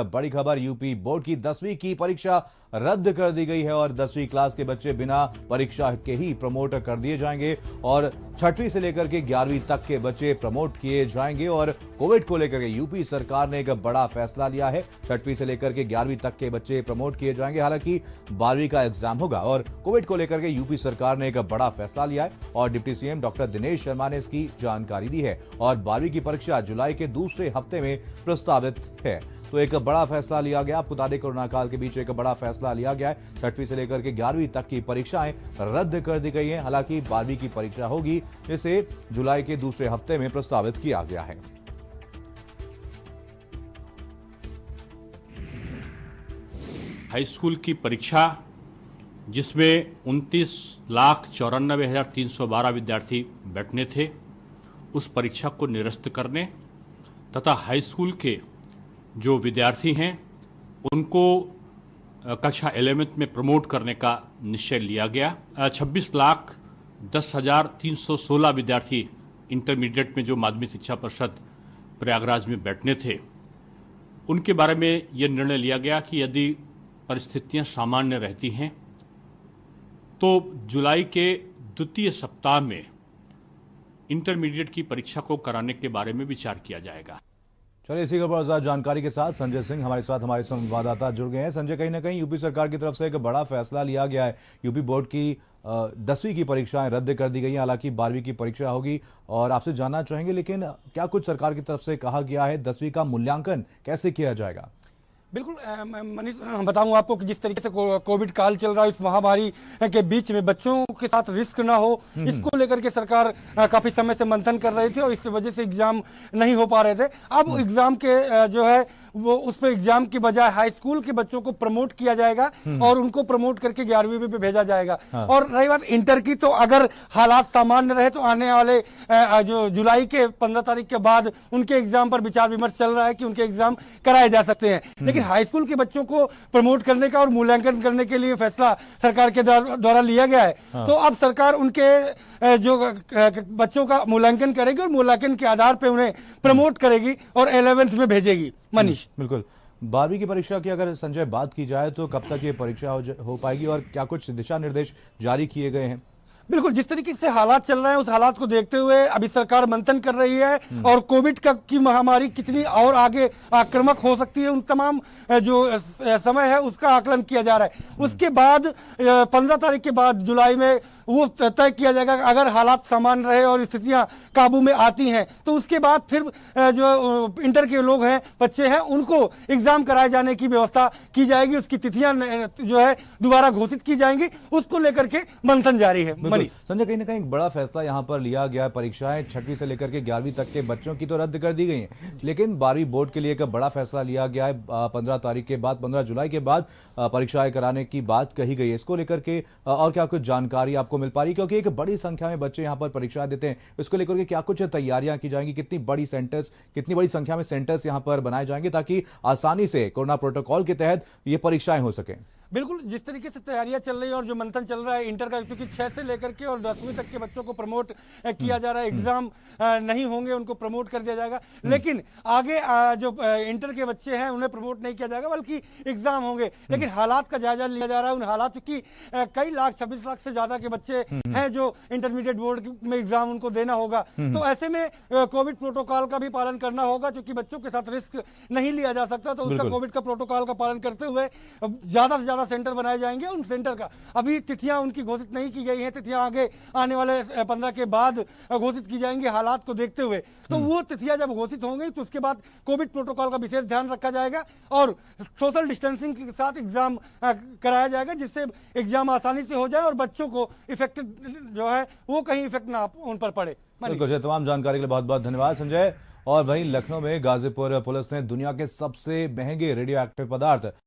बड़ी खबर, UP board की 10वीं की परीक्षा रद्द कर दी गई है और 10वीं क्लास के बच्चे बिना परीक्षा के ही प्रमोट कर दिए जाएंगे और 6वीं से लेकर के 11वीं तक के बच्चे प्रमोट किए जाएंगे। और कोविड को लेकर के यूपी सरकार ने एक बड़ा फैसला लिया है। 6वीं से लेकर के 11वीं तक के बच्चे प्रमोट किए जाएंगे। हालांकि 12वीं का एग्जाम होगा और कोविड को लेकर के यूपी सरकार ने एक बड़ा फैसला लिया है और deputy CM doctor Dinesh Sharma ने इसकी जानकारी दी है और 12वीं की परीक्षा जुलाई के दूसरे हफ्ते में प्रस्तावित है। तो एक बड़ा फैसला लिया गया। आपको बता दें, कोरोना काल के बीच एक बड़ा फैसला लिया गया है। 6वीं से लेकर के 11वीं तक की परीक्षाएं रद्द कर दी गई हैं। हालांकि 12वीं की परीक्षा होगी, इसे जुलाई के दूसरे हफ्ते में प्रस्तावित किया गया है। हाई स्कूल की परीक्षा जिसमें 29,94,312 विद्यार्थी बैठने थे, उस परीक्षा को निरस्त करने तथा हाई स्कूल के जो विद्यार्थी हैं उनको कक्षा 11th में प्रमोट करने का निश्चय लिया गया। 26,10,316 विद्यार्थी इंटरमीडिएट में जो माध्यमिक शिक्षा परिषद प्रयागराज में बैठने थे, उनके बारे में यह निर्णय लिया गया कि यदि परिस्थितियां सामान्य रहती हैं तो जुलाई के द्वितीय सप्ताह में इंटरमीडिएट की परीक्षा को कराने के बारे में विचार किया जाएगा। चलिए, इसी के बाद जानकारी के साथ संजय सिंह हमारे साथ हमारे संवाददाता जुड़ गए हैं। संजय, कहीं ना कहीं यूपी सरकार की तरफ से एक बड़ा फैसला लिया गया है। यूपी बोर्ड की 10वीं की परीक्षाएं रद्द कर दी गई हैं। हालांकि 12वीं की परीक्षा होगी और आपसे जानना चाहेंगे, लेकिन क्या कुछ सरकार की तरफ से कहा गया है? 10वीं का मूल्यांकन कैसे किया जाएगा? बिल्कुल मनीष, बताऊं आपको कि जिस तरीके से कोविड काल चल रहा है, इस महामारी के बीच में बच्चों के साथ रिस्क ना हो, इसको लेकर के सरकार काफी समय से मंथन कर रही थी और इस वजह से एग्जाम नहीं हो पा रहे थे। अब एग्जाम के जो है वो उस पर एग्जाम की बजाय हाई स्कूल के बच्चों को प्रमोट किया जाएगा और उनको प्रमोट करके 11वीं में भेजा जाएगा। और रही बात इंटर की, तो अगर हालात सामान्य रहे तो आने वाले जो जुलाई के 15 तारीख के बाद उनके एग्जाम पर विचार विमर्श चल रहा है कि उनके एग्जाम कराए जा सकते हैं। लेकिन हाई स्कूल के बच्चों को प्रमोट करने का और मूल्यांकन करने के लिए फैसला सरकार के द्वारा लिया गया है। तो अब सरकार उनके जो बच्चों का मूल्यांकन करेगी और मूल्यांकन के आधार पर उन्हें प्रमोट करेगी और 11th में भेजेगी। मनीष, बिल्कुल। 12वीं की परीक्षा की अगर संजय बात की जाए तो कब तक ये परीक्षा हो पाएगी और क्या कुछ दिशा निर्देश जारी किए गए हैं? बिल्कुल, जिस तरीके से हालात चल रहे हैं उस हालात को देखते हुए अभी सरकार मंथन कर रही है और कोविड की महामारी कितनी और आगे आक्रामक हो सकती है, उन तमाम जो समय है उसका आकलन किया जा रहा है। उसके बाद 15 तारीख के बाद जुलाई में वो तय किया जाएगा। अगर हालात सामान्य रहे और स्थितियां काबू में आती हैं तो उसके बाद फिर जो इंटर के लोग हैं, बच्चे हैं, उनको एग्जाम कराए जाने की व्यवस्था की जाएगी। उसकी तिथियां जो है दोबारा घोषित की जाएंगी, उसको लेकर के मंथन जारी है। संजय, कहीं ना कहीं एक बड़ा फैसला यहाँ पर लिया गया। परीक्षाएं 6वीं से लेकर के 11वीं तक के बच्चों की तो रद्द कर दी गई हैं, लेकिन 12वीं बोर्ड के लिए एक बड़ा फैसला लिया गया है। 15 तारीख के बाद, 15 जुलाई के बाद परीक्षाएं कराने की बात कही गई है। इसको लेकर के और क्या कुछ जानकारी आपको मिल पा रही है? क्योंकि एक बड़ी संख्या में बच्चे यहाँ पर परीक्षाएं देते हैं, इसको लेकर के क्या कुछ तैयारियां की जाएंगी? कितनी बड़ी संख्या में सेंटर्स यहाँ पर बनाए जाएंगे ताकि आसानी से कोरोना प्रोटोकॉल के तहत ये परीक्षाएं हो सके? बिल्कुल, जिस तरीके से तैयारियां चल रही है और जो मंथन चल रहा है इंटर का, क्योंकि 6 से लेकर के और 10वीं तक के बच्चों को प्रमोट किया जा रहा है। एग्जाम नहीं होंगे, उनको प्रमोट कर दिया जाएगा। लेकिन आगे जो इंटर के बच्चे हैं उन्हें प्रमोट नहीं किया जाएगा, बल्कि एग्जाम होंगे। लेकिन हालात का जायजा लिया जा रहा है। उन हालात की कई लाख, 26 लाख से ज्यादा के बच्चे हैं जो इंटरमीडिएट बोर्ड में एग्जाम उनको देना होगा। तो ऐसे में कोविड प्रोटोकॉल का भी पालन करना होगा, क्योंकि बच्चों के साथ रिस्क नहीं लिया जा सकता। तो उसका कोविड का प्रोटोकॉल का पालन करते हुए ज्यादा से ज्यादा सेंटर बनाए जाएंगे। उन सेंटर का अभी तिथियां उनकी घोषित नहीं की गई हैं। तिथियां आगे आने वाले 15 के बाद घोषित की जाएंगी हालात को देखते हुए। तो वो तिथियां जब घोषित होंगी तो उसके बाद कोविड प्रोटोकॉल का विशेष ध्यान रखा जाएगा और सोशल डिस्टेंसिंग के साथ एग्जाम कराया जाएगा, जिससे एग्जाम आसानी से हो जाए और बच्चों को इफेक्ट जो है वो कहीं इफेक्ट ना उन पर पड़े। बिल्कुल, तमाम जानकारी के लिए बहुत बहुत धन्यवाद संजय। और वहीं लखनऊ में गाजीपुर पुलिस ने दुनिया के सबसे महंगे रेडियो एक्टिव पदार्थ